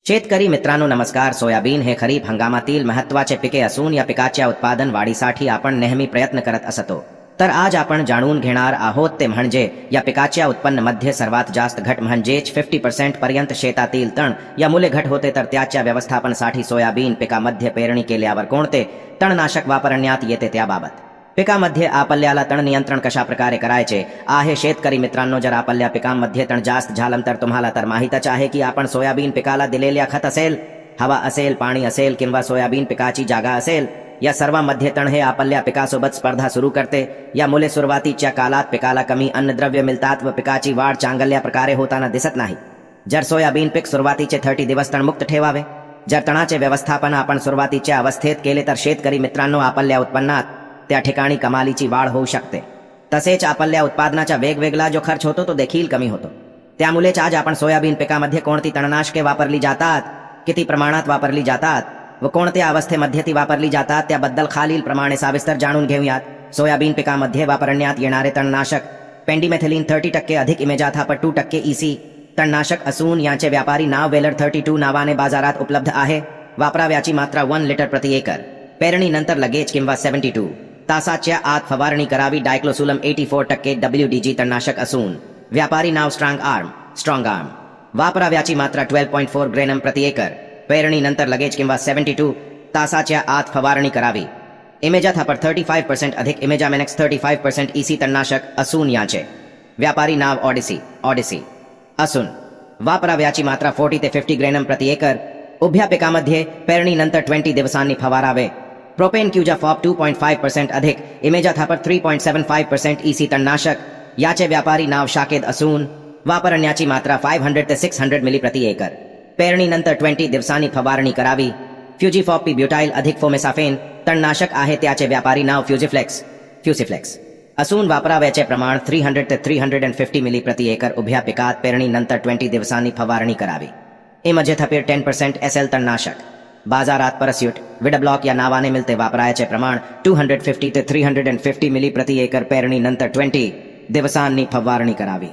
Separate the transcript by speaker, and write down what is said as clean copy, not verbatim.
Speaker 1: शेतकरी मित्रांनो नमस्कार. सोयाबीन हे खरीप हंगामातील महत्त्वाचे पिके असून या पिकाच्या उत्पादन वाढीसाठी आपण नेहमी प्रयत्न करत असतो. तर आज आपण जाणून घेणार आहोत ते म्हणजे या पिकाच्या उत्पन्नामध्ये सर्वात जास्त घट म्हणजेच 50% पर्यंत शेतातील तण या मुले घट होते. तर त्याच्या व्यवस्थापनासाठी सोयाबीन पिकामध्ये पेरणी केल्यावर कोणते तणनाशक वापरण्यात येते त्याबाबत पिकामध्ये आपल्याला तण नियंत्रण कशा प्रकारे करायचे आहे. शेतकरी मित्रांनो, जर आपल्या पिकांमध्ये तण जास्त झालं तर तुम्हाला तर माहीतच आहे की आपण सोयाबीन पिकाला दिलेल्या खत असेल, हवा असेल, पाणी असेल किंवा सोयाबीन पिकाची जागा असेल, या सर्वांमध्ये तण हे आपल्या पिकासोबत स्पर्धा सुरू करते. यामुळे सुरुवातीच्या काळात पिकाला कमी अन्नद्रव्य मिळतात व पिकाची वाढ चांगल्या प्रकारे होताना दिसत नाही. जर सोयाबीन पीक सुरुवातीचे 30 दिवस तणमुक्त ठेवावे. जर तणाचे व्यवस्थापन आपण सुरुवातीच्या अवस्थेत केले तर शेतकरी मित्रांनो आपल्या उत्पन्नात त्या ठिकाणी कमालीची वाढ होऊ शकते. तसेच आपल्या उत्पादनाचा वेगवेगळा जो खर्च होतो तो देखील कमी होतो. त्यामुळेच आज आपण सोयाबीन पिकामध्ये कोणती तणनाशके वापरली जातात, किती प्रमाणात वापरली जातात व कोणत्या अवस्थेमध्ये ती वापरली जातात त्याबद्दल खालील प्रमाणे सविस्तर जाणून घेऊयात. सोयाबीन पिकामध्ये वापरण्यात येणारे तणनाशक पेंडिमेथिलीन 30% अधिक इमेजाथापर 2% EC तणनाशक असून याचे व्यापारी नाव वेलर 32 नावाने बाजारात उपलब्ध आहे. वापराव्याची मात्रा 1 लिटर प्रति एकर. पेरणीनंतर लगेच किंवा 72 तासाच्या आत फवारणी करावी. डायक्लोसुलम 84% WDG तणनाशक असून व्यापारी नाव स्ट्रॉंग आर्म. वापराव्याची मात्रा 12.4 ग्रॅम प्रति एकर. पेरणीनंतर लगेच किंवा 72 तासाच्या आत फवारणी करावी. इमेजाथापर 35% अधिक इमेजामेनेक्स 35% EC तणनाशक असून याचे व्यापारी नाव ऑडिसी असून वापराव्याची मात्रा 40 ते 50 ग्रॅम प्रति एकर. उभ्या पिकामध्ये पेरणीनंतर 20 दिवसांनी फवारावे. प्रोपेन क्यूजाफॉप 2.5% अधिक इमेजाथापर 3.75% EC तणनाशक याचे व्यापारी नाव शाकेद असून वापरण्याची मात्रा 500 ते 600 मिली प्रति एकर. पेरणीनंतर 20 दिवसांनी फवारणी करावी. फ्युजीफॉप ब्युटाइल अधिक फोमेसाफेन तणनाशक आहे. त्याचे व्यापारी नाव फ्युसिफ्लेक्स असून वापराव्याचे प्रमाण 300 ते 350 मिली प्रति एकर. उभ्या पिकात पेरणीनंतर 20 दिवसांनी फवारणी करावी. इमेजाथापर 10% SL तणनाशक बाजारात परस्यूट विडब्लॉक या नावाने मिळते. वापरायचे प्रमाण 250 ते 350 मिली प्रति एकर. पेरणीनंतर 20 दिवसांनी फवारणी करावी.